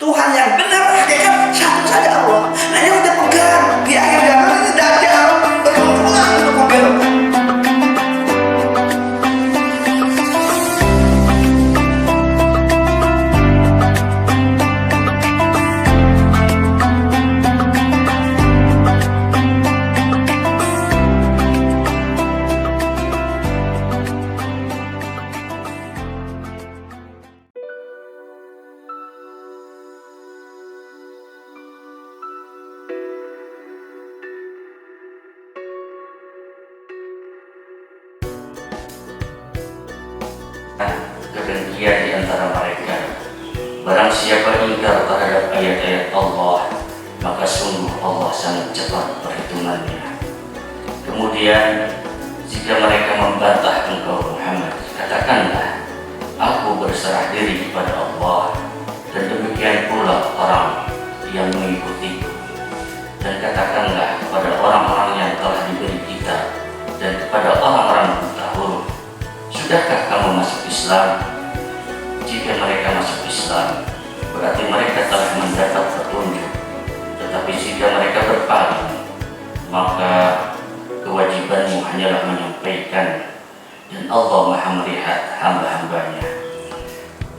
Tuhan yang benar hakikat satu saja Allah. Nah yang kita pegang di akhir zaman ini Dajjal berkemunculan untuk membelokkan. Kedengkian di antara mereka. Barang siapa ingkar terhadap ayat-ayat Allah, maka sungguh Allah sangat cepat perhitungannya. Kemudian jika mereka membantah engkau Muhammad, katakanlah, aku berserah diri kepada Allah, dan demikian pula orang yang mengikutiku. Dan katakanlah kepada orang-orang yang telah diberi kitab dan kepada orang-orang buta huruf, sudahkah kamu masuk Islam? Jika mereka masuk Islam, berarti mereka telah mendapat petunjuk. Tetapi jika mereka berpaling, maka kewajibanmu hanyalah menyampaikan, dan Allah Maha melihat hamba-hambanya.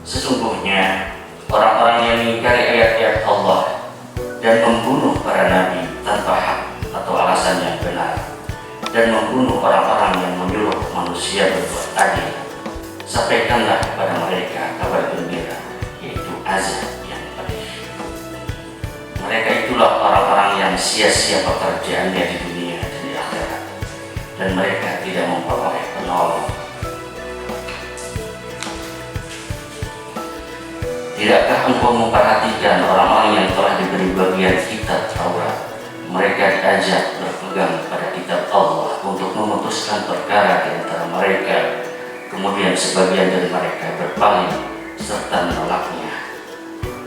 Sesungguhnya orang-orang yang mengingkari ayat-ayat Allah dan membunuh para nabi tanpa hak atau alasan yang benar, dan membunuh orang-orang yang menyuruh manusia berbuat adil, sampaikanlah kepada mereka kabar gembira, yaitu azab yang pedih. Mereka itulah orang-orang yang sia-sia pekerjaannya di dunia dan di akhirat, dan mereka tidak memperoleh penolong. Tidakkah engkau memperhatikan orang-orang yang telah diberi bagian kitab Taurat? Mereka diajak berpegang pada kitab Allah untuk memutuskan perkara di antara mereka. Kemudian sebagian dari mereka berpaling serta menolaknya.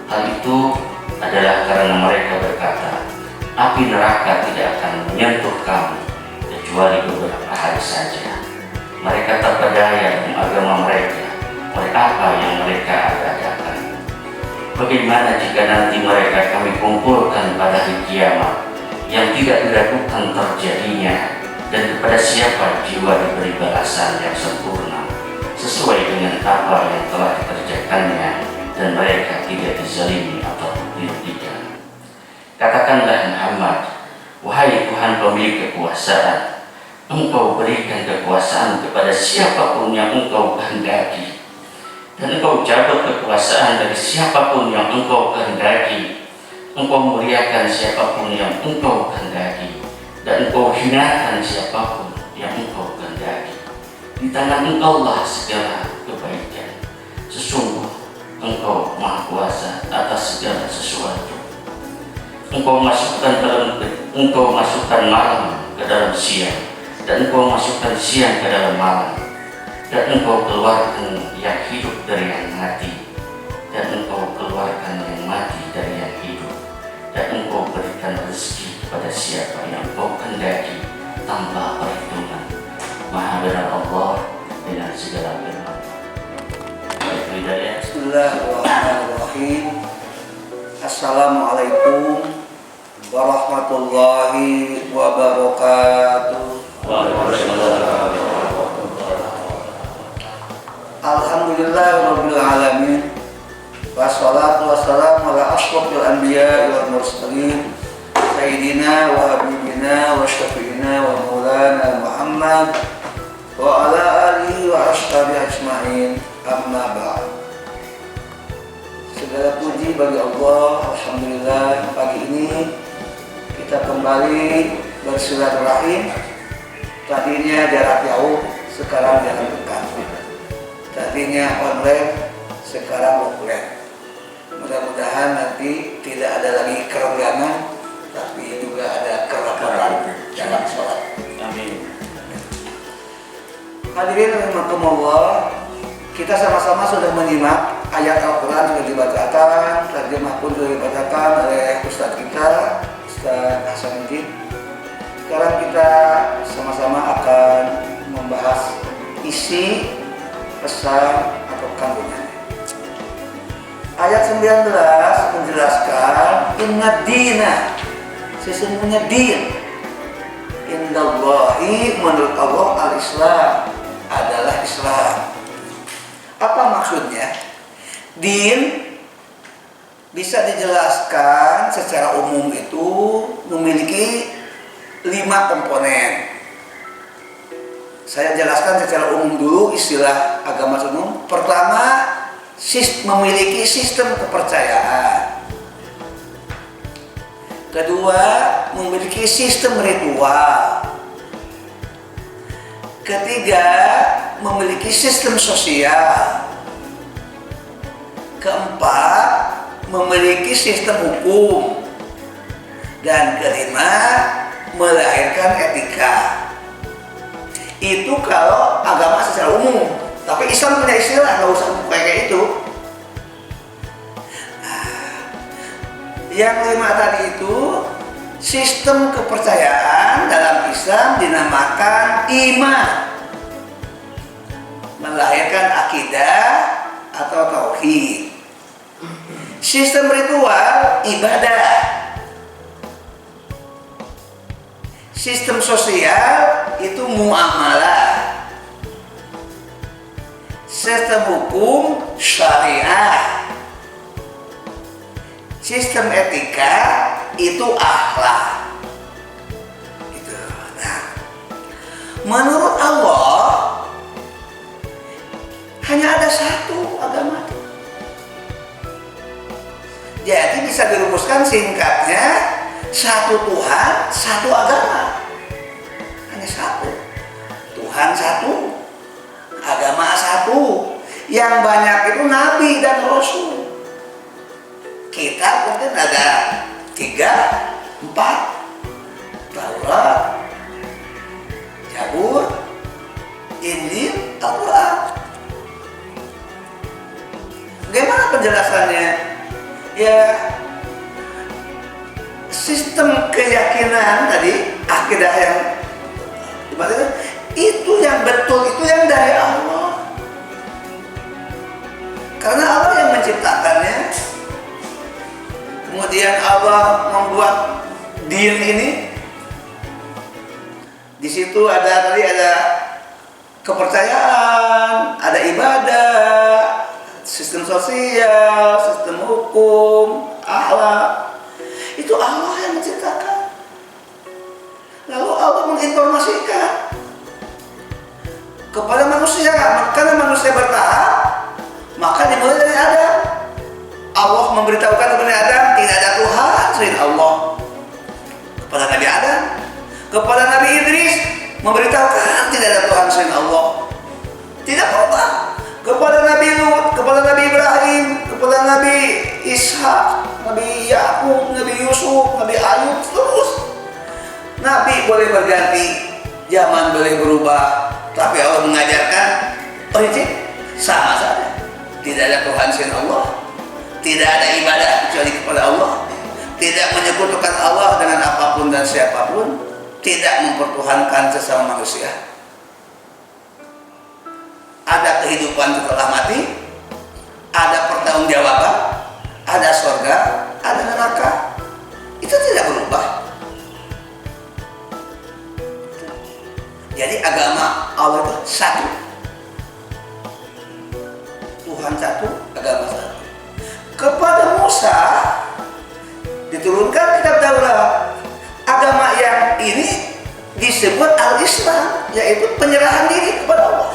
Hal itu adalah karena mereka berkata, api neraka tidak akan menyentuh kamu kecuali beberapa hari saja. Mereka terpedaya dengan agama mereka oleh apa yang mereka adakan. Bagaimana jika nanti mereka kami kumpulkan pada hari kiamat yang tidak diragukan terjadinya, dan kepada siapa jiwa diberi balasan yang sempurna sesuai dengan apa yang telah dikerjakannya, dan mereka tidak dizalimi atau dirugikan. Katakanlah Muhammad, wahai Tuhan pemilik kekuasaan, engkau berikan kekuasaan kepada siapapun yang engkau kehendaki, dan engkau cabut kekuasaan dari siapapun yang engkau kehendaki. Engkau muliakan siapapun yang engkau kehendaki, dan engkau hinakan siapapun yang engkau kehendaki. Di tangan engkau lah segala kebaikan. Sesungguh engkau maha kuasa atas segala sesuatu. Engkau masukkan malam ke dalam siang, dan engkau masukkan siang ke dalam malam, dan engkau keluarkan yang hidup dari yang mati, dan engkau keluarkan yang mati dari yang hidup, dan engkau berikan rezeki kepada siapa yang engkau kehendaki tanpa perhitungan. Maha benar Allah dengan segala firman. Bismillahirrahmanirrahim. Assalamualaikum warahmatullahi wabarakatuh. Alhamdulillahirabbil alamin. Wassalatu wassalamu ala asyrofil anbiya'i wal mursalin sayyidina wa habibina wa syafi'ina wa maulana Muhammad wa ala alihi wa ashabihi ajma'in, amma ba'd. Segala puji bagi Allah. Alhamdulillah, pagi ini kita kembali bersilaturahim. Tadinya jarak jauh, sekarang jarak dekat. Tadinya online, sekarang offline. Mudah-mudahan nanti tidak ada lagi kerenggangan, tapi juga ada kerapatan dalam sholat. Amin. Hadirin rahimakumullah, kita sama-sama sudah menyimak ayat Al-Quran sudah dibacakan, terjemah pun sudah dibacakan oleh Ustaz kita, Ustaz Hasanuddin. Sekarang kita sama-sama akan membahas isi pesan atau kandungan. Ayat 19 Inna dina, sesungguhnya din, indallahi, menurut Allah, al-Islam, adalah Islam. Apa maksudnya? Din bisa dijelaskan secara umum itu memiliki 5 komponen. Saya jelaskan secara umum dulu istilah agama umum. Pertama, memiliki sistem kepercayaan. Kedua, memiliki sistem ritual. Ketiga, memiliki sistem sosial. Keempat, memiliki sistem hukum. Dan kelima, melahirkan etika. Itu kalau agama secara umum. Tapi Islam punya istilah, nggak usah kayak itu. Yang 5 tadi itu sistem kepercayaan dalam Islam dinamakan iman, melahirkan akidah atau tauhid. Sistem ritual ibadah. Sistem sosial itu muamalah. Sistem hukum syariah. Sistem etika itu akhlak. Gitu. Nah, menurut Allah hanya ada satu agama. Jadi bisa dirumuskan singkatnya, satu Tuhan, satu agama. Hanya satu. Tuhan satu, agama satu. Yang banyak itu nabi dan rasul. Kita mungkin ada 3, 4. Taurat, Zabur, Injil, Al-Quran. Bagaimana penjelasannya? Ya, sistem keyakinan tadi, akidah yang itu yang betul, itu yang dari Allah. Karena Allah yang menciptakannya. Kemudian Allah membuat din ini. Di situ ada kepercayaan, ada ibadah, sistem sosial, sistem hukum, akhlak. Itu Allah yang menciptakan. Lalu Allah menginformasikan kepada manusia. Karena manusia bertahap, maka dimulai dari Adam. Allah memberitahukan kepada Adam, tidak ada Tuhan selain Allah. Kepada Nabi Adam, kepada Nabi Idris, memberitahukan tidak ada Tuhan selain Allah. Tidak berubah. Kepada Nabi Lut, kepada Nabi Ibrahim, kepada Nabi Ishak, Nabi Yakub, Nabi Yusuf, Nabi Ayub, terus. Nabi boleh berganti, zaman boleh berubah, tapi Allah mengajarkan prinsip sama saja. Tidak ada Tuhan selain Allah. Tidak ada ibadah kecuali kepada Allah. Tidak menyekutukan Allah dengan apapun dan siapapun. Tidak mempertuhankan sesama manusia. Ada kehidupan setelah mati. Ada pertanggungjawaban. Ada surga. Ada neraka. Itu tidak berubah. Jadi agama Allah itu satu. Tuhan satu, agama satu. Kepada Musa diturunkan kitab Taurat. Agama yang ini disebut al-Islam, yaitu penyerahan diri kepada Allah.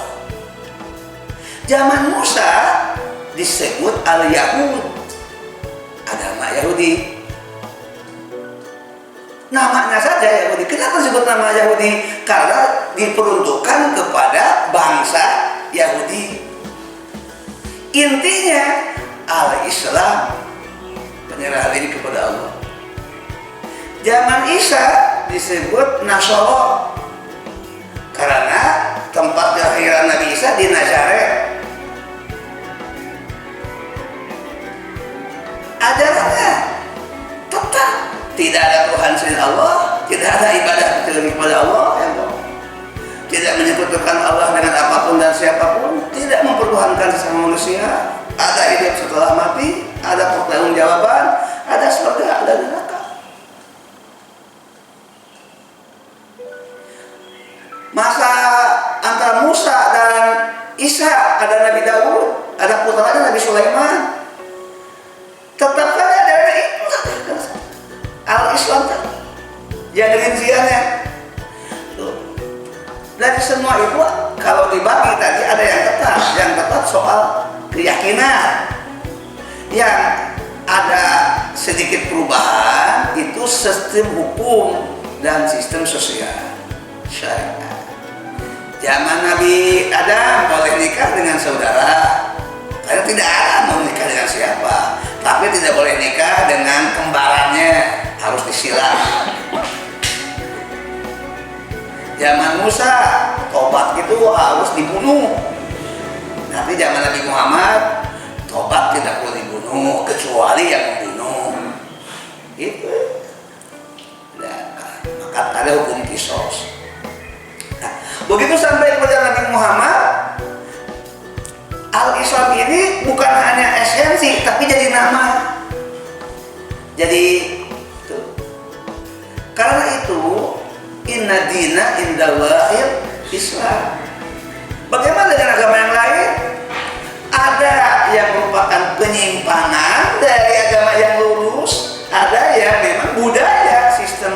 Zaman Musa disebut al-Yahud, agama Yahudi. Namanya saja Yahudi. Kenapa disebut nama Yahudi? Karena diperuntukkan kepada bangsa Yahudi. Intinya al-Islam, penyerahan diri kepada Allah. Zaman Isa disebut Nasara karena tempat kelahiran Nabi Isa di Nazaret. Ajarannya tetap tidak ada Tuhan selain Allah, tidak ada ibadah kecuali kepada Allah, tidak menyekutukan Allah dengan apapun dan siapapun, tidak mempertuhankan sesama manusia. Ada hidup setelah mati, ada pertanggungjawaban, ada surga, ada yang rinciannya. Tuh. Dari semua itu kalau dibagi tadi ada yang ketat soal keyakinan, yang ada sedikit perubahan itu sistem hukum dan sistem sosial syariat. Zaman Nabi Adam boleh nikah dengan saudara, karena tidak ada mau nikah dengan siapa, tapi tidak boleh nikah dengan kembarannya, harus disiram. Zaman Musa tobat itu harus dibunuh. Nanti zaman Nabi Muhammad tobat tidak boleh dibunuh kecuali yang membunuh. Itu. Nah, maka ada hukum kisos. Nah, begitu sampai kepada Nabi Muhammad, Al-Islam ini bukan hanya esensi tapi jadi nama. Jadi itu. Karena itu inna dina indallahil Islam. Bagaimana dengan agama yang lain? Ada yang merupakan penyimpangan dari agama yang lurus, ada yang memang budaya, sistem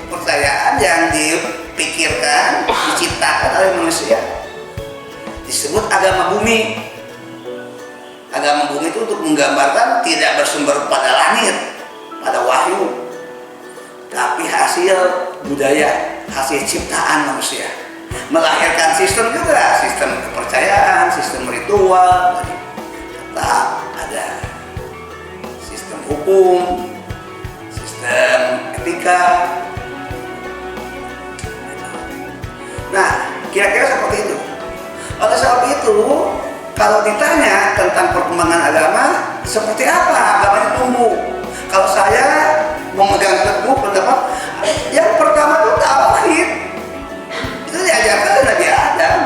kepercayaan yang dipikirkan, diciptakan oleh manusia. Disebut agama bumi. Agama bumi itu untuk menggambarkan tidak bersumber pada langit, pada wahyu, tapi hasil budaya, hasil ciptaan manusia. Melahirkan sistem juga, sistem kepercayaan, sistem ritual, tetap ada sistem hukum, sistem etika. Nah, kira-kira seperti itu. Oleh sebab itu, kalau ditanya tentang perkembangan agama, seperti apa agamanya tumbuh? Kalau saya memegang teguh pendapat, yang pertama itu tauhid. Itu diajarkan oleh Nabi Adam.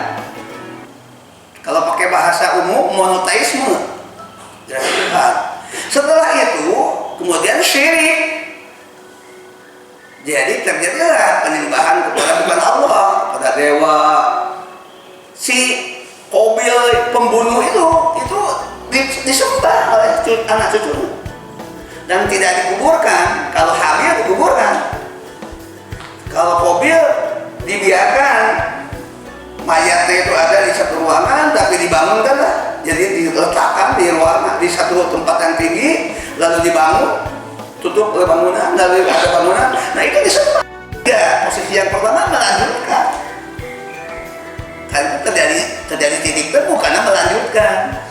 Kalau pakai bahasa umum, monoteisme. Setelah itu, kemudian syirik. Jadi terjadilah penyembahan kepada bukan Allah, kepada dewa. Si Qabil pembunuh itu disembah oleh anak cucu dan tidak dikuburkan. Kalau Habil dikuburkan, kalau Qabil dibiarkan mayatnya itu ada di satu ruangan tapi dibangunkan lah, jadi diletakkan di ruangan di satu tempat yang tinggi lalu dibangun, tutup oleh bangunan, lalu ada bangunan. Nah itu disembah. Ya, posisi yang pertama melanjutkan. Karena terjadi titik temu karena melanjutkan.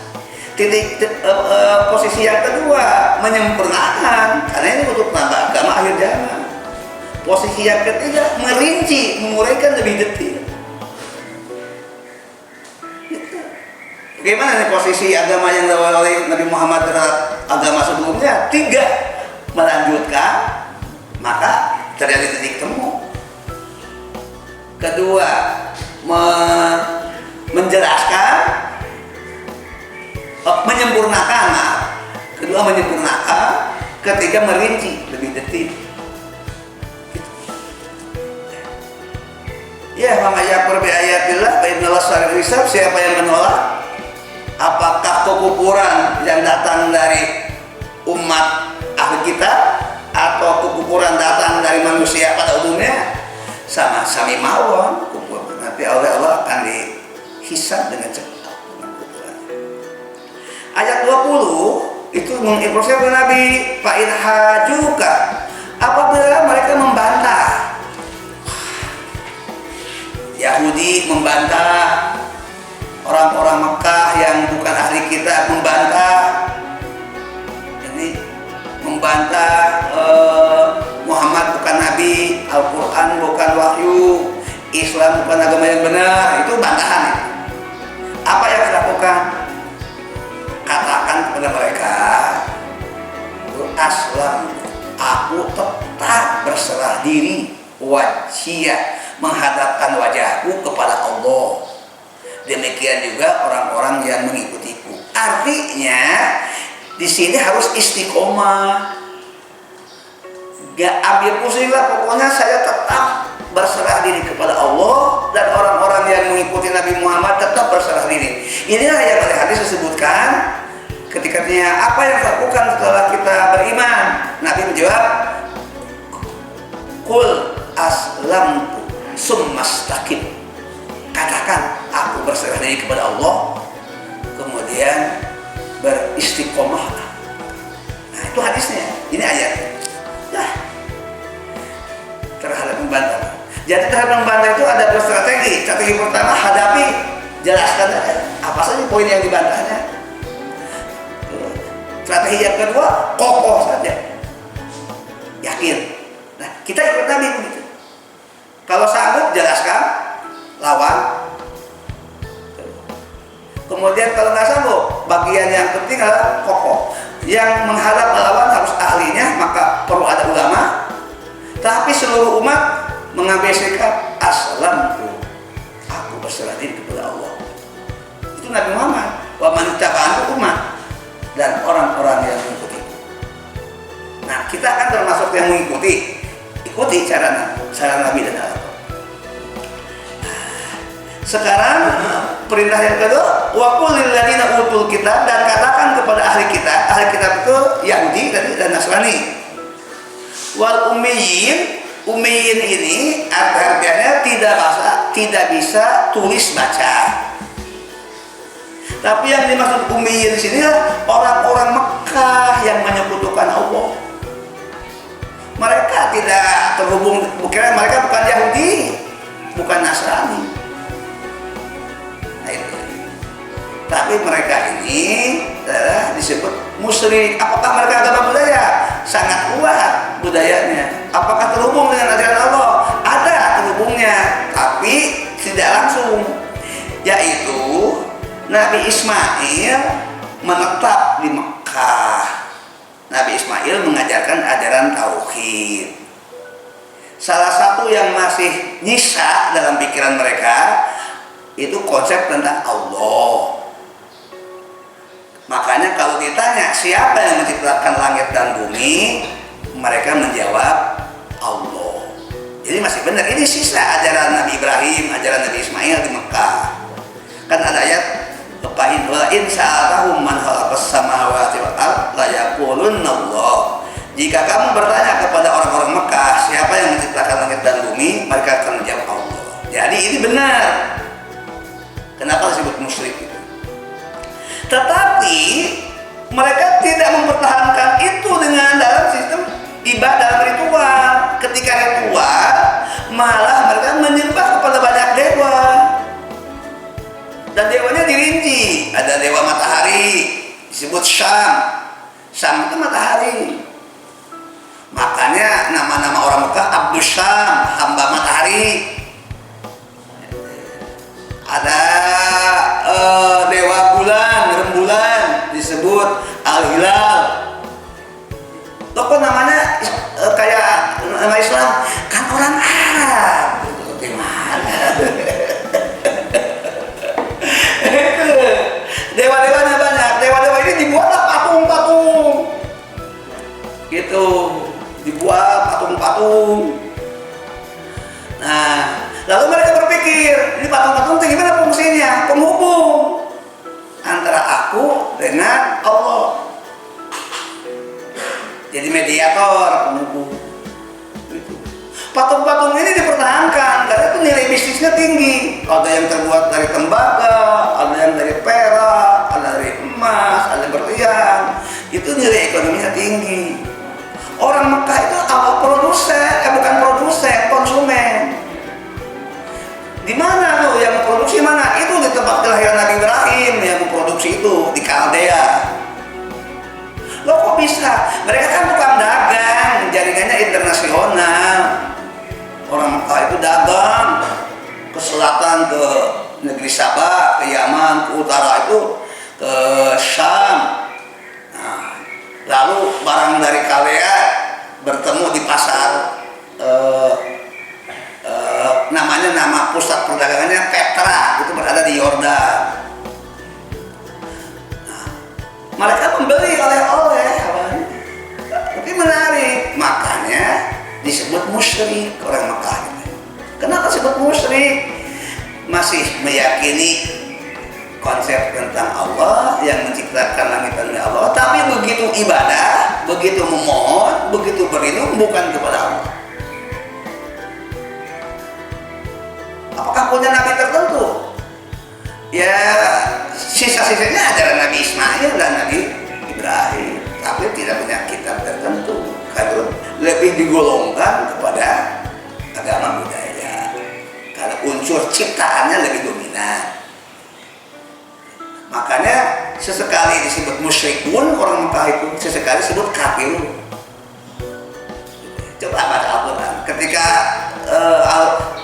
Posisi yang kedua menyempurnakan, karena ini untuk nambah agama akhir zaman. Posisi yang ketiga merinci, menguraikan lebih detail. Bagaimana nih posisi agama yang dilakukan oleh Nabi Muhammad terhadap agama sebelumnya? 3, melanjutkan, maka terjadi titik temu. Kedua, menjelaskan, menyempurnakan. Kedua menyempurnakan, ketiga merinci lebih detail. Ya, mama yakfur bi ayatillah fa innallaha sari'ul hisab. Siapa yang menolak apakah kekufuran yang datang dari umat ahli kitab atau kekufuran datang dari manusia pada umumnya, sama sami mawon kufur, nanti oleh Allah akan dihisab dengan cepat. Ayat 20 itu menginformasi oleh Nabi, fa in hajuka, apabila mereka membantah. Yahudi membantah, orang-orang Mekah yang bukan ahli kitab membantah, ini membantah Muhammad bukan nabi, Al-Quran bukan wahyu, Islam bukan agama yang benar. Itu bantahan. Apa yang harus dilakukan? Katakan kepada mereka, aslam, aku tetap berserah diri, wajiyah, menghadapkan wajahku kepada Allah. Demikian juga orang-orang yang mengikutiku. Artinya di sini harus istiqomah. Gak ambil pusing lah, pokoknya saya tetap berserah diri kepada Allah, dan orang-orang yang mengikuti Nabi Muhammad tetap berserah diri. Inilah yang oleh hadis disebutkan ketika tanya apa yang dilakukan setelah kita beriman. Nabi menjawab, Qul diri kepada Allah, kemudian beristiqomah. Nah itu hadisnya, ini ayat. Nah, terhadap membantah. Jadi terhadap membantah itu ada dua strategi. Strategi pertama, hadapi, jelaskan apa saja poin yang dibantahnya. Strategi yang kedua, kokoh saja, yakin. Nah kita ikut Nabi begitu. Kalau sanggup jelaskan, lawan. Kemudian kalau nggak sanggup, bagian yang penting adalah kokoh. Yang menghadap melawan harus ahlinya, maka perlu ada ulama. Tapi seluruh umat mengabaikan aslamtu, aku berserah diri kepada Allah. Itu Nabi Muhammad. Wa man ittaba'ahu umat, dan orang-orang yang mengikuti. Nah kita akan termasuk yang mengikuti. Ikuti cara Nabi dan Allah. Sekarang perintah yang kedua, wa qul lil ladzina utul kitab, dan katakan kepada ahli kitab itu Yahudi dan Nasrani. Wal ummiyin ini artinya tidak bisa tulis baca. Tapi yang dimaksud ummiyin di sini orang-orang Mekah yang menyekutukan Allah. Mereka tidak terhubung, bukan mereka bukan Yahudi, bukan Nasrani. Nah, itu. Tapi mereka ini disebut musyrik. Apakah mereka agama budaya? Sangat kuat budayanya. Apakah terhubung dengan ajaran Allah? Ada terhubungnya, tapi tidak langsung. Yaitu Nabi Ismail menetap di Mekah. Nabi Ismail mengajarkan ajaran tauhid. Salah satu yang masih nyisa dalam pikiran mereka itu konsep tentang Allah. Makanya kalau ditanya siapa yang menciptakan langit dan bumi, mereka menjawab Allah. Jadi masih benar, ini sisa ajaran Nabi Ibrahim, ajaran Nabi Ismail di Mekah. Kan ada ayat, wa in sa'alahum man khalaqas samawati wal ardh la yaqulunna Allah. Jika kamu bertanya kepada orang-orang Mekah siapa yang menciptakan langit dan bumi, mereka akan menjawab Allah. Jadi ini benar. Kenapa disebut musyrik itu? Tetapi mereka tidak mempertahankan itu dengan dalam sistem ibadah ritual. Ketika ritual, malah mereka menyembah kepada banyak dewa. Dan dewanya dirinci. Ada dewa matahari, disebut Syam. Syam itu matahari. Makanya nama-nama orang Mekah Abdus Syam, hamba matahari. Ada dewa bulan, rembulan, disebut Al-Hilal. Loh kok namanya kayak nama Islam? Kan orang Arab. Gimana? Dewa-dewanya banyak. Dewa-dewa ini dibuatlah patung-patung. Gitu. Dibuat patung-patung. Nah, lalu mereka berpikir, ini patung-patung itu gimana fungsinya? Penghubung antara aku dengan Allah. Jadi mediator, penghubung. Gitu. Patung-patung ini dipertahankan karena itu nilai bisnisnya tinggi. Ada yang terbuat dari tembaga, ada yang dari perak, ada dari emas, ada berlian. Itu nilai ekonominya tinggi. Orang Mekah itu awal bukan produsen, konsumen. Di mana tuh yang memproduksi mana? Itu di tempat kelahiran Nabi Ibrahim yang memproduksi itu di Kaldea. Loh kok bisa? Mereka kan tukang dagang, jaringannya internasional. Orang Mekah itu dagang ke selatan, ke negeri Sabah, ke Yaman, ke utara itu ke Syam. Nah, lalu barang dari Kaldea bertemu di pasar namanya, nama pusat perdagangannya Petra, itu berada di Yordan. Nah, mereka membeli oleh-oleh, tapi menarik, makanya disebut musyrik orang Mekah. Kenapa disebut musyrik? Masih meyakini konsep tentang Allah yang menciptakan langit dan bumi Allah, tapi begitu ibadah, begitu memohon, begitu berlindung bukan kepada Allah. Apakah punya nabi tertentu ya sisa-sisanya ajaran Nabi Ismail dan Nabi Ibrahim, tapi tidak punya kitab tertentu, karena lebih digolongkan kepada agama budaya karena unsur ciptaannya lebih dominan. Makanya sesekali disebut musyrikun orang Mekah itu, sesekali disebut kafirun. Coba baca Al-Quran ketika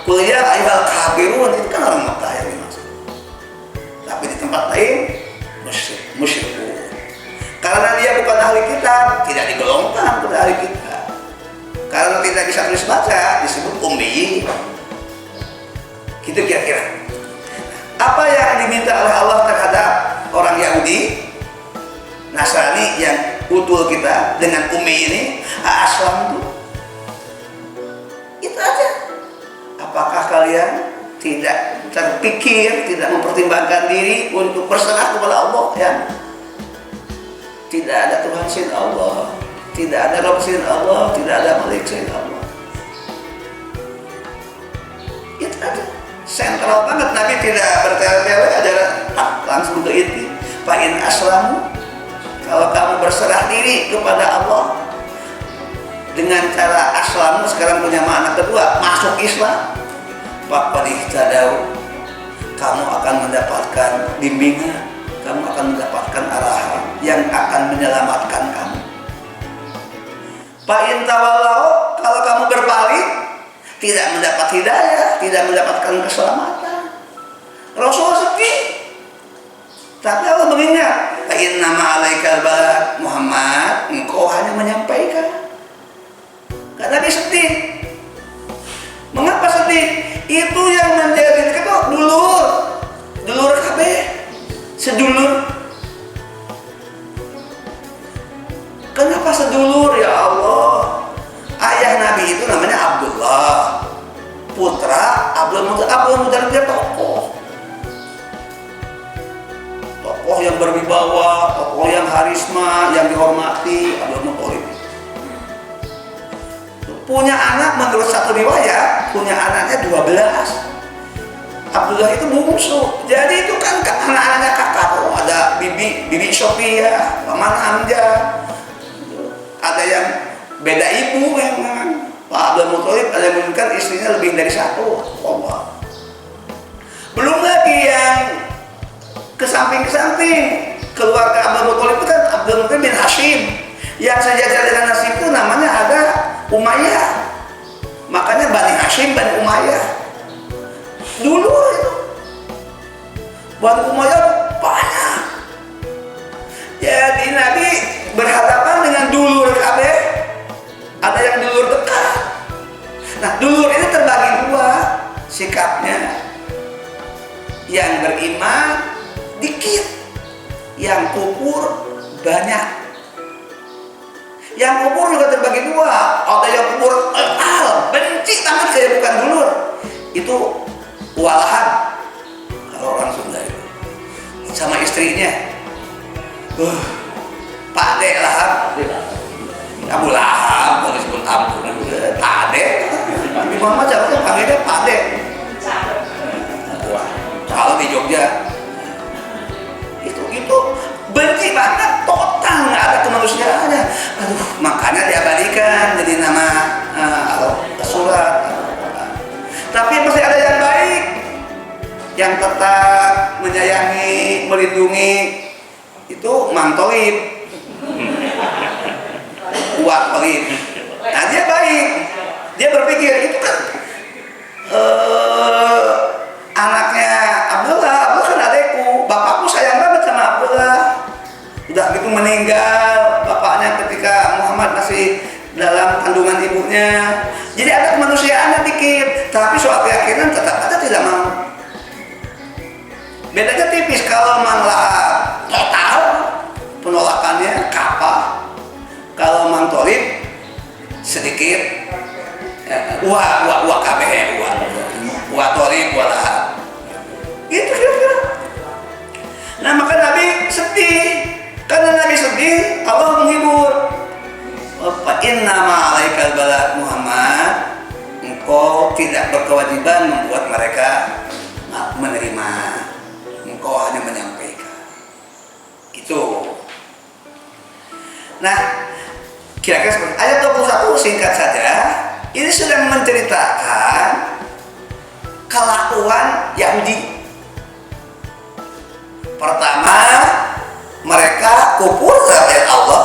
kuliah ayat kafirun itu kan orang Mekah yang dimaksud, tapi di tempat lain musyrikun. Karena dia bukan ahli kitab, tidak digolongkan kepada ahli kitab. Karena tidak bisa tulis baca, disebut ummi. Gitu kira-kira. Apa yang diminta oleh Allah terhadap orang Yahudi, Nasrani yang utul kita dengan ummi ini, aslam itu aja. Apakah kalian tidak terpikir, tidak mempertimbangkan diri untuk berserah kepada Allah yang tidak ada Tuhan selain Allah, tidak ada Rabb selain Allah, tidak ada Malik selain Allah. Itu aja. Sentral banget, Nabi tidak bertele-tele, ajaran langsung ke inti. Fa'in aslamu, kalau kamu berserah diri kepada Allah dengan cara aslamu, sekarang punya makna kedua, masuk Islam, faqad ihtadaw, kamu akan mendapatkan bimbingan, kamu akan mendapatkan arahan yang akan menyelamatkan kamu. Fa'in tawallau, kalau kamu berpaling, tidak mendapat hidayah, tidak mendapatkan keselamatan. Rasul sedih, tapi Allah mengingat, inna ma'alaikal balagh, Muhammad, engkau hanya menyampaikan. Karena dia sedih. Mengapa sedih? Itu yang menjadi itu dulur kabeh, sedulur. Kenapa sedulur ya Allah? Ayah Nabi itu namanya Abdullah, putra Abdul Muthalib dia tokoh yang berwibawa, tokoh yang harisma, yang dihormati. Abdul Muthalib punya anak, menurut satu riwayat punya anaknya 12. Abdullah itu bungsu, jadi itu kan anak-anaknya kakak. Ada bibi Sophia, paman Hamzah, ada yang beda ibu yang Pak Abdul Muthalib, ada yang menunjukkan istrinya lebih dari satu. Allah. Belum lagi yang ke samping keluarga Abdul Muthalib itu kan Abdul Muthalib bin Hashim, yang sejajar dengan Hashim itu namanya ada Umayyah. Makanya Bani Hashim, Bani Umayyah. Dulu itu Bani Umayyah banyak. Jadi Nabi berhadapan dengan dulur kabeh. Ada yang dulur dekat. Nah, dulur ini terbagi dua sikapnya. Yang beriman dikit, yang kufur banyak. Yang kufur juga terbagi dua. Ada yang kufur benci banget kayak bukan dulur. Itu walahan kalau orang Sunda itu. Sama istrinya. Pak De Lahab. Abu Lahab, kalau disebut Abu Pak De. Nabi Muhammad caranya panggilnya Pak De. Kalau di Jogja itu benci banget, total nggak ada kemanusiaannya. Aduh, makanya diabadikan jadi nama surat. Tapi masih ada yang baik, yang tetap menyayangi, melindungi. Itu Mang Tholib, Uwak Tholib. Nah, dia baik, dia berpikir itu kan anaknya Abdullah kan adekku, bapakku sayang banget sama Abdullah. Udah gitu meninggal bapaknya ketika Muhammad masih dalam kandungan ibunya. Jadi ada kemanusiaannya dikit, tapi soal keyakinan tetap ada tidak mau. Bedanya tipis. Kalau Mang Lahab total penolakannya kapal. Kalau Mang Tholib sedikit Wah kabeh Wah Tholib, Wah Lahab. Gitu kira-kira. Nah, maka Nabi sedih. Karena Nabi sedih, Allah menghibur. Fa inna ma'alaikal balagh Muhammad, engkau tidak berkewajiban membuat mereka menerima. Engkau kami menyampaikan. Itu. Nah, kira-kira seperti ayat 21 singkat saja. Ini sedang menceritakan kelakuan Yahudi. Pertama, mereka kufur terhadap Allah,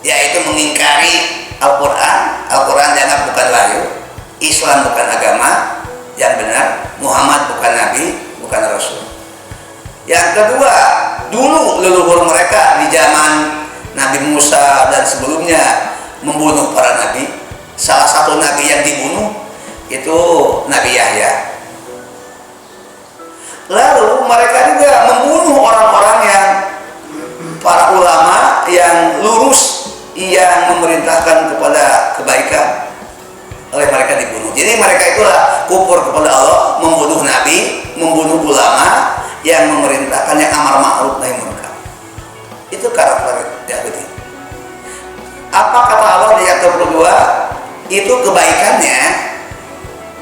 yaitu mengingkari Al-Quran. Al-Quran dianggap bukan wahyu, Islam bukan agama yang benar, Muhammad bukan nabi, bukan rasul. Yang kedua, dulu leluhur mereka di zaman Nabi Musa dan sebelumnya membunuh para nabi. Salah satu nabi yang dibunuh itu Nabi Yahya. Lalu mereka juga membunuh orang-orang yang para ulama yang lurus, yang memerintahkan kepada kebaikan, oleh mereka dibunuh. Jadi mereka itulah kufur kepada Allah, membunuh nabi, membunuh ulama yang memerintahkan yang amar ma'ruf nahi munkar. Itu karakter Yahudi. Apa kata Allah di ayat 22? Itu kebaikannya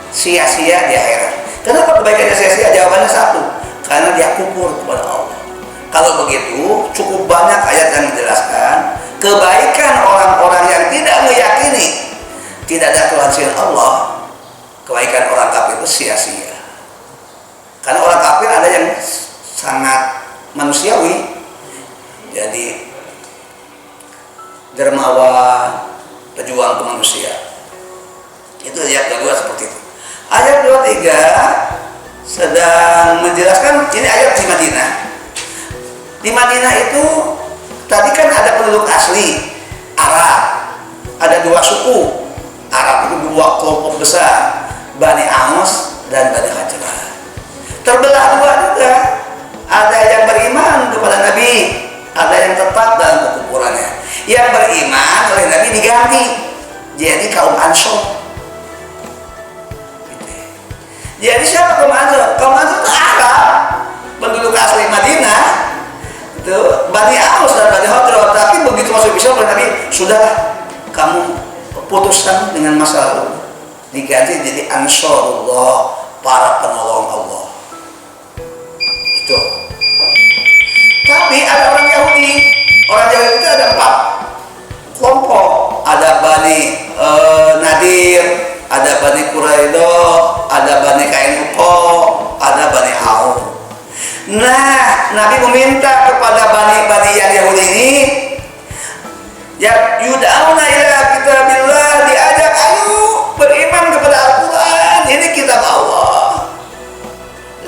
sia-sia di akhirat. Kenapa kebaikannya sia-sia? Jawabannya satu, karena dia kufur kepada Allah. Kalau begitu, cukup banyak ayat yang menjelaskan kebaikan orang-orang yang tidak meyakini tidak ada Tuhan selain Allah. Kebaikan orang kafir itu sia-sia. Karena orang kafir ada yang sangat manusiawi, jadi dermawan, pejuang kemanusiaan. Itu ayat kedua seperti itu. Ayat 23 sedang menjelaskan, ini ayat di Madinah. Di Madinah itu tadi kan ada penduduk asli Arab, ada dua suku Arab, itu dua kelompok besar, Bani Aus dan Bani Hajrah. Terbelah dua juga. Ada yang beriman kepada Nabi, ada yang tetap dalam kekufurannya. Yang beriman oleh Nabi diganti jadi kaum Ansor. Jadi siapa kaum Ansor? Kaum Ansor itu Arab, penduduk asli Madinah, itu Bani Aus dan Bani Hajrah. Tapi begitu masuk Islam oleh Nabi, sudah kamu putuskan dengan masa lalu, diganti jadi Ansarullah, para penolong Allah. Itu. Tapi ada orang Yahudi. Orang Yahudi itu ada 4 kelompok. Ada Bani Nadir, ada Bani Quraidah, ada Bani Kainuqa, ada Bani Auf. Nah, Nabi meminta kepada Bani yang Yahudi ini, ya yud'auna ila kitabillah, diajak ayo beriman kepada Al-Quran, ini kitab Allah.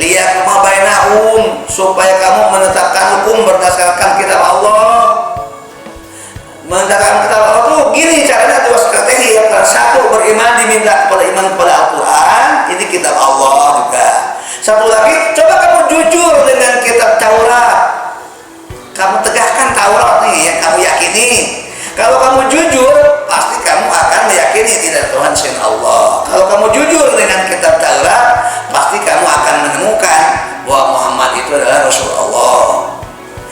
Lihat ma bainahum, supaya kamu menetapkan hukum berdasarkan kitab Allah. Menetapkan kitab Allah itu gini caranya, 2 strategi. Yang satu, beriman, diminta kepada iman kepada Al-Quran, ini kitab Allah juga. Satu lagi, coba kamu jujur dengan kitab Taurat, kamu tegakkan Taurat nih yang kamu yakini. Kalau kamu jujur, pasti kamu akan meyakini tidak Tuhan selain Allah. Kalau kamu jujur dengan kitab Taurat, pasti kamu akan menemukan bahwa Muhammad itu adalah Rasul Allah.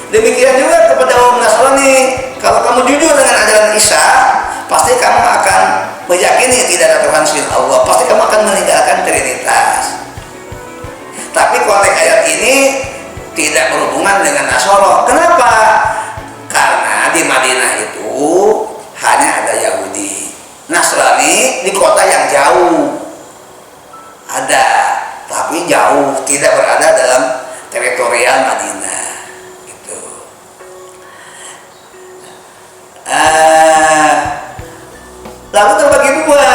Demikian juga kepada orang Nasrani, kalau kamu jujur dengan ajaran Isa, pasti kamu akan meyakini tidak ada Tuhan selain Allah. Pasti kamu akan meninggalkan Trinitas. Tapi konteks ayat ini tidak berhubungan dengan Nasara. Kenapa? Karena di Madinah itu hanya ada Yahudi. Nasrani di kota yang jauh ada, tapi jauh, tidak berada dalam teritorial Madinah. Gitu. Lalu terbagi dua.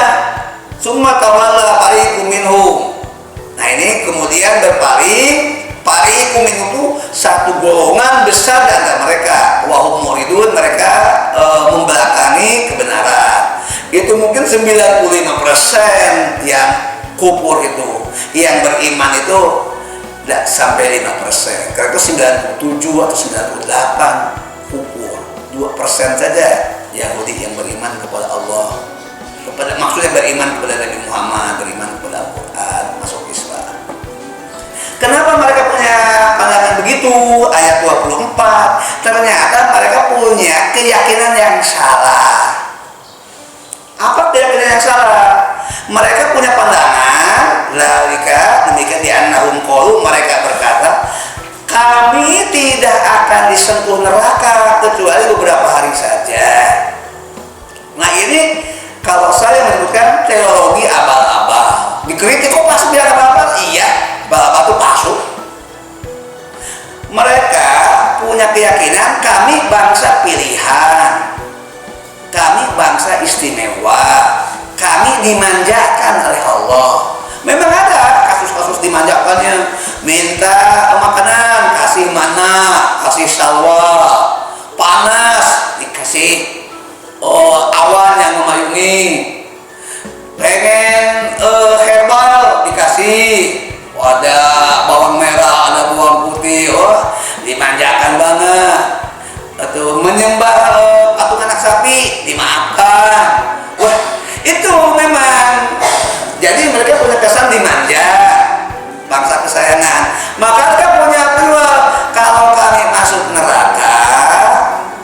Summa tawalla fariqum minhum. Nah ini kemudian berpaling. Fariqum minhum itu satu golongan besar di antara mereka. Wahum muridun, mereka membelakangi kebenaran. Itu mungkin 95% yang kufur itu. Yang beriman itu tidak sampai 5%. Karena itu 97 atau 98 kufur. 2% saja Yahudi yang beriman kepada Allah. Maksudnya beriman kepada Nabi Muhammad, beriman kepada Al-Quran, masuk Islam. Kenapa mereka punya pandangan begitu? Ayat 24, ternyata mereka punya keyakinan yang salah. Apa keyakinan yang salah? Mereka punya pandangan, lalika demikian di annahum qalu, mereka berkata, kami tidak akan disentuh neraka kecuali beberapa hari saja. Nah ini kalau saya menyebutkan teologi abal-abal, dikritik kok pas biar abal-abal? Iya, abal-abal itu palsu. Mereka punya keyakinan kami bangsa pilihan, kami bangsa istimewa, kami dimanjakan oleh Allah. Memang ada kasus-kasus dimanjakannya, minta makanan kasih mana, kasih salwa, panas dikasih awan yang memayungi, pengen herbal dikasih, ada bawang merah, ada bawang putih, dimanjakan banget. Atau menyembah patung anak sapi dimaafkan. Wah, itu memang jadi mereka punya kesan dimanja, bangsa kesayangan. Maka mereka punya peluang, kalau kami masuk neraka,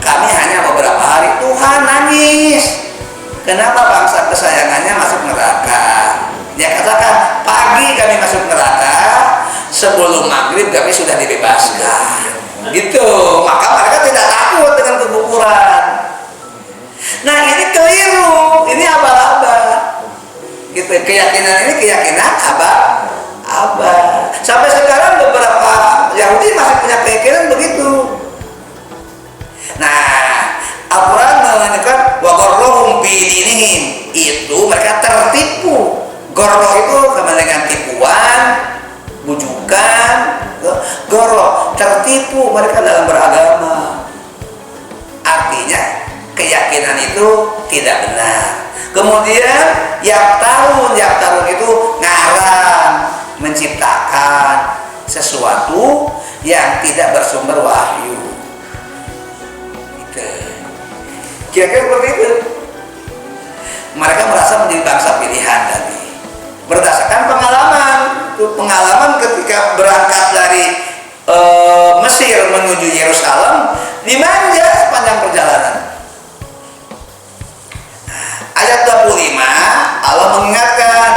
kami hanya beberapa hari. Tuhan nangis, kenapa bangsa kesayangannya masuk neraka? Dia katakan, pagi kami masuk neraka, sebelum maghrib kami sudah dibebaskan. Gitu, maka mereka tidak takut dengan keguguran. Nah ini keliru, ini abal-abal. Gitu, keyakinan ini keyakinan abal-abal. Sampai sekarang beberapa Yahudi masih punya keyakinan begitu. Nah, Al-Quran mengatakan wa gharrahum fi dinihim, itu mereka tertipu. Gharrah itu sama dengan tipuan, bujukan. Gharrah, tertipu mereka dalam beragama. Artinya keyakinan itu tidak benar. Kemudian Yaftarun itu ngarang, menciptakan sesuatu yang tidak bersumber wahyu. Gitu. Kira-kira seperti itu. Mereka merasa menjadi bangsa pilihan tadi. Berdasarkan pengalaman ketika berangkat dari Mesir menuju Yerusalem, dimanja sepanjang perjalanan. Ayat 25 Allah mengingatkan,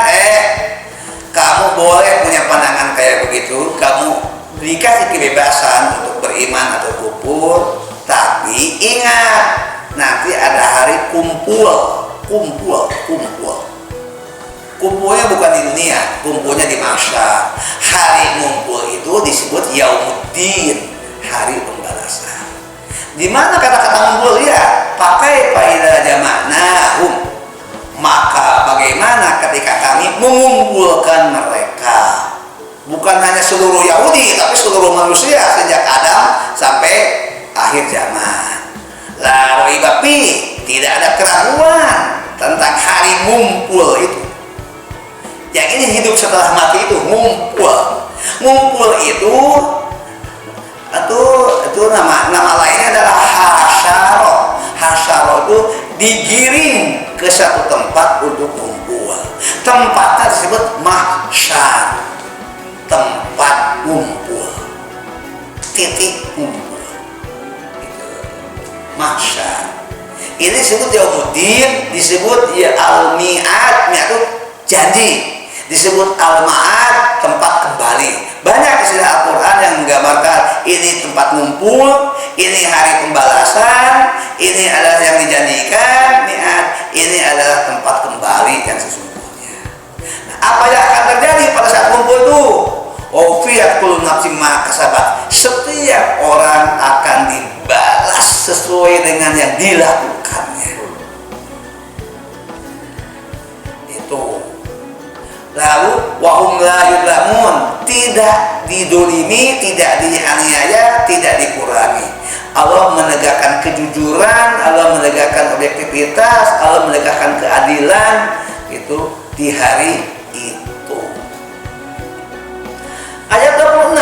kamu boleh punya pandangan kayak begitu, kamu dikasih kebebasan untuk beriman atau kufur, tapi ingat nanti ada hari kumpul. Kumpulnya bukan di dunia, kumpulnya di mahsyar. Hari ngumpul itu disebut Yaumuddin, hari pembalasan. Di mana kata-kata ngumpul? Ya, pakai faida jama'nahum. Maka bagaimana ketika kami mengumpulkan mereka? Bukan hanya seluruh Yahudi, tapi seluruh manusia sejak Adam sampai akhir zaman. La raiba fi, tidak ada keraguan tentang hari ngumpul itu. Yang ini hidup setelah mati itu ngumpul. Ngumpul itu nama lainnya adalah hasyaro. Hasyaro itu digiring ke satu tempat untuk kumpul. Tempatnya disebut mahsyar, tempat kumpul, titik kumpul. Itu mahsyar. Ini disebut Yaumuddin, disebut ya al-mi'ad, mi'ad itu janji. Disebut al-ma'ad, tempat kembali. Banyak istilah Al-Quran yang menggambarkan ini tempat ngumpul, ini hari pembalasan, ini adalah yang dijanjikan, ini adalah tempat kembali yang sesungguhnya. Nah, apa yang akan terjadi pada saat kumpul itu? Wafiyat kullu nafsin ma kasabat. Setiap orang akan dibalas sesuai dengan yang dilakukannya. Itu. Lalu wahum la yudlamun, tidak didolimi, tidak dianiaya, tidak dikurangi. Allah menegakkan kejujuran, Allah menegakkan objektivitas, Allah menegakkan keadilan itu di hari itu. Ayat 26,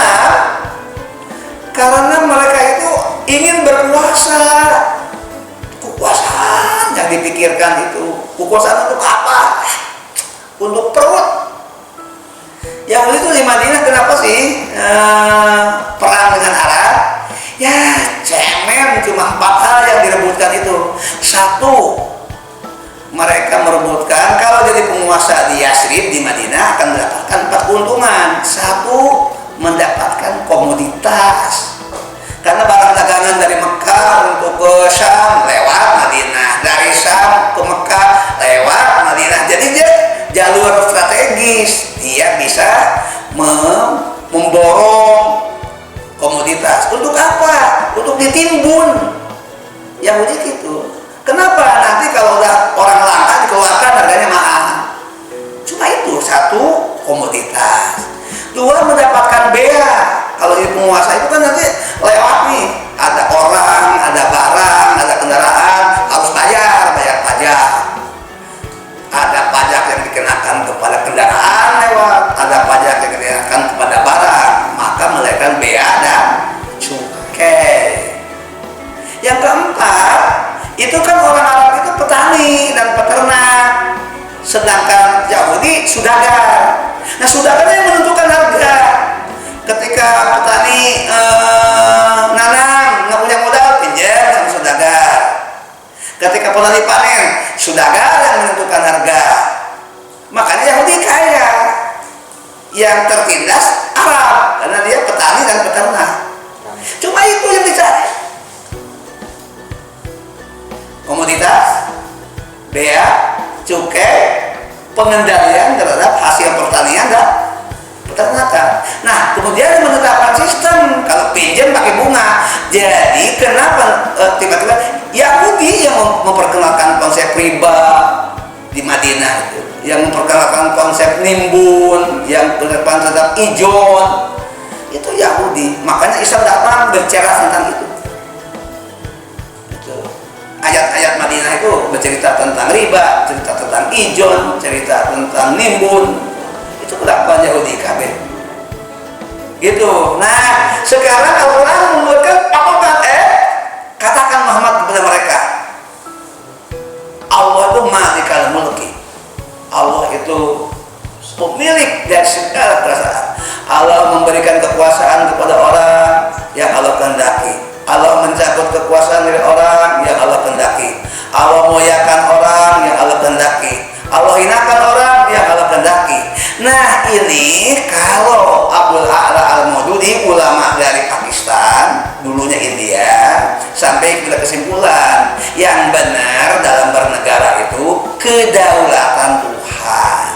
karena mereka itu ingin berkuasa. Kekuasaan yang dipikirkan itu, kekuasaan untuk apa? Untuk perut. Yang itu di Madinah kenapa sih perang dengan Arab? Ya cemen, cuma 4 hal yang direbutkan itu. 1, mereka merebutkan kalau jadi penguasa di Yasrib di Madinah akan mendapatkan 4 keuntungan. 1, mendapatkan komoditas. Karena barang dagangan dari Mekah untuk ke Syam lewat Madinah, dari Syam ke Mekah lewat Madinah. Jadi dia jalur strategis, dia bisa memborong komoditas. Untuk apa? Untuk ditimbun. Yahudi gitu. Kenapa? Nanti kalau udah orang langka dikeluarkan harganya mahal. Cuma itu satu, komoditas. Dua, mendapatkan bea. Kalau di penguasa itu kan nanti lewat nih, ada orang, ada barang, ada kendaraan, harus bayar pajak. Ada pajak yang dikenakan kepada kendaraan lewat, ada pajak yang dikenakan kepada barang, maka melahirkan bea dan cukai. Yang keempat, itu kan orang Arab itu petani dan peternak, sedangkan Yahudi saudagar. Nah, saudagar yang menentukan harga. Ketika petani nanam nggak punya modal, pinjam sama saudagar. Ketika petani panen, saudagar yang menentukan harga. Makanya Yahudi kaya. Yang tertindas Arab karena dia petani dan peternak. Cuma itu yang dicari. Komoditas, bea, cukai, pengendalian terhadap hasil pertanian dan peternakan. Nah, kemudian menetapkan sistem kalau pinjam pakai bunga. Jadi kenapa tiba-tiba Yahudi yang memperkenalkan konsep riba di Madinah itu, yang memperkenalkan konsep nimbun, yang berdepan terhadap ijon, itu Yahudi. Makanya Islam datang berbicara tentang itu. Ayat-ayat Madinah itu bercerita tentang riba, cerita tentang ijon, cerita tentang nimbun. Itu kelakuan Yahudi kabeh. Gitu. Nah, sekarang Allah membuatkan apa? Katakan Muhammad kepada mereka. Allah itu malikal mulki. Allah itu pemilik dari segala perasaan. Allah memberikan kekuasaan kepada orang yang Allah kehendaki. Allah mencabut kekuasaan dari orang yang Allah kehendaki. Allah muliakan orang yang Allah kehendaki. Allah hinakan orang yang Allah kehendaki. Nah, ini kalau Abdul A'la Al-Maududi, ulama dari Pakistan, dulunya India, sampai kepada kesimpulan yang benar dalam bernegara itu kedaulatan Tuhan.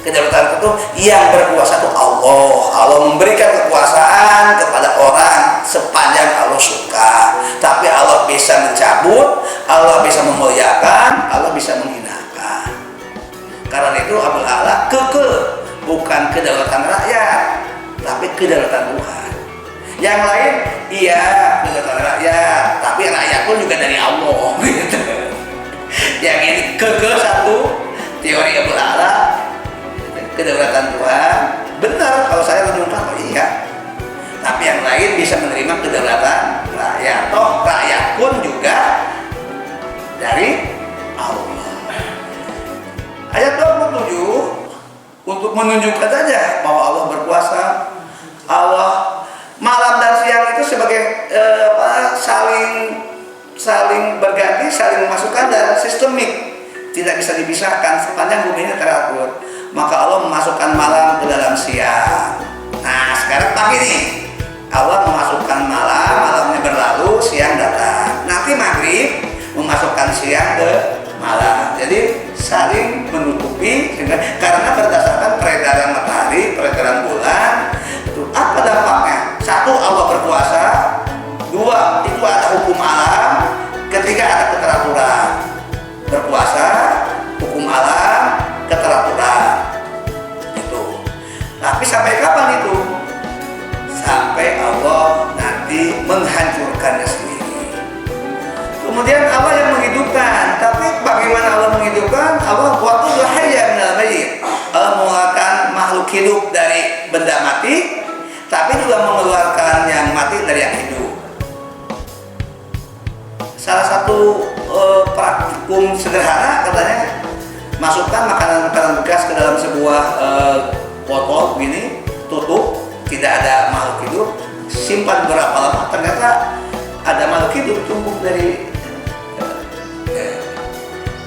Kedaulatan itu yang berkuasa itu Allah. Allah memberikan kekuasaan kepada orang sepanjang Allah suka. Tapi Allah bisa mencabut, Allah bisa memuliakan, Allah bisa menghinakan. Karena itu Abdul A'la bukan kedaulatan rakyat, tapi kedaulatan Tuhan. Yang lain iya kedaulatan rakyat, tapi rakyat pun juga dari Allah. Gitu. Yang ini satu teori Abdul A'la, kedaulatan Tuhan benar. Kalau saya menemukan iya, tapi yang lain bisa menerima kedaulatan rakyat. Toh rakyat pun juga dari Allah. Ayat 27 untuk menunjukkan saja bahwa Allah berkuasa. Allah malam dan siang itu sebagai saling berganti, saling memasukkan dan sistemik, tidak bisa dipisahkan sepanjang bumi ini teratur. Maka Allah memasukkan malam ke dalam siang. Nah, sekarang pagi nih, Allah memasukkan malam, malamnya berlalu, siang datang. Nanti maghrib memasukkan siang ke malam. Jadi saling menutupi, karena berdasarkan peredaran matahari, peredaran bulan. Itu apa dampaknya? Satu, Allah berkuasa. Dua, itu ada hukum alam. Ketiga, ada keteraturan. Berkuasa, hukum alam, keteraturan. Itu. Tapi sampai kapan itu? Sampai Allah nanti menghancurkannya sendiri. Kemudian Allah yang menghidupkan. Tapi bagaimana Allah menghidupkan? Allah buatlah hayya minal mayyit. Allah mengeluarkan makhluk hidup dari benda mati, tapi juga mengeluarkan yang mati dari yang hidup. Salah satu praktikum sederhana katanya, masukkan makanan-makanan bekas ke dalam sebuah botol begini, tutup, tidak ada makhluk hidup, simpan berapa lama, ternyata ada makhluk hidup tumbuh dari.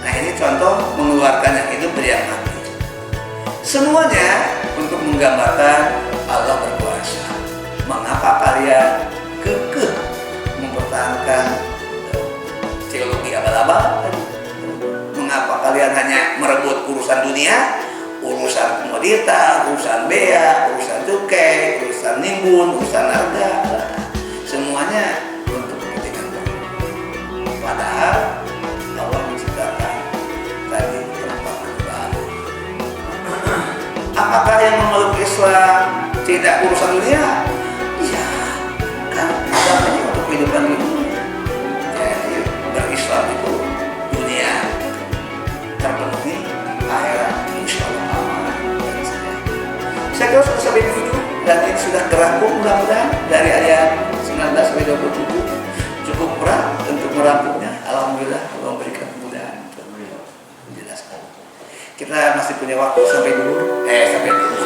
Nah, ini contoh mengeluarkan yang hidup dari yang mati. Semuanya untuk menggambarkan Allah berkuasa. Mengapa kalian kekeh mempertahankan teologi abal-abal? Mengapa kalian hanya merebut urusan dunia, urusan komoditas, urusan bea, urusan cukai, urusan nimbun, urusan harga, semuanya untuk kepentingan kamu. Padahal Allah menciptakan tadi penerbangan baru. Apakah yang memeluk Islam tidak urusan dunia? Iya, kan agamanya untuk kehidupan dunia. Jadi berislam itu dunia terpenuhi, akhirat insya Allah aman. Saya kira sudah sampai dulu dan ini sudah kerangkum mudah-mudahan dari ayat 19 sampai 27 cukup berat untuk merangkumnya. Alhamdulillah Allah memberikan kemudahan untuk menjelaskan. Kita masih punya waktu sampai dulu. Sampai dulu.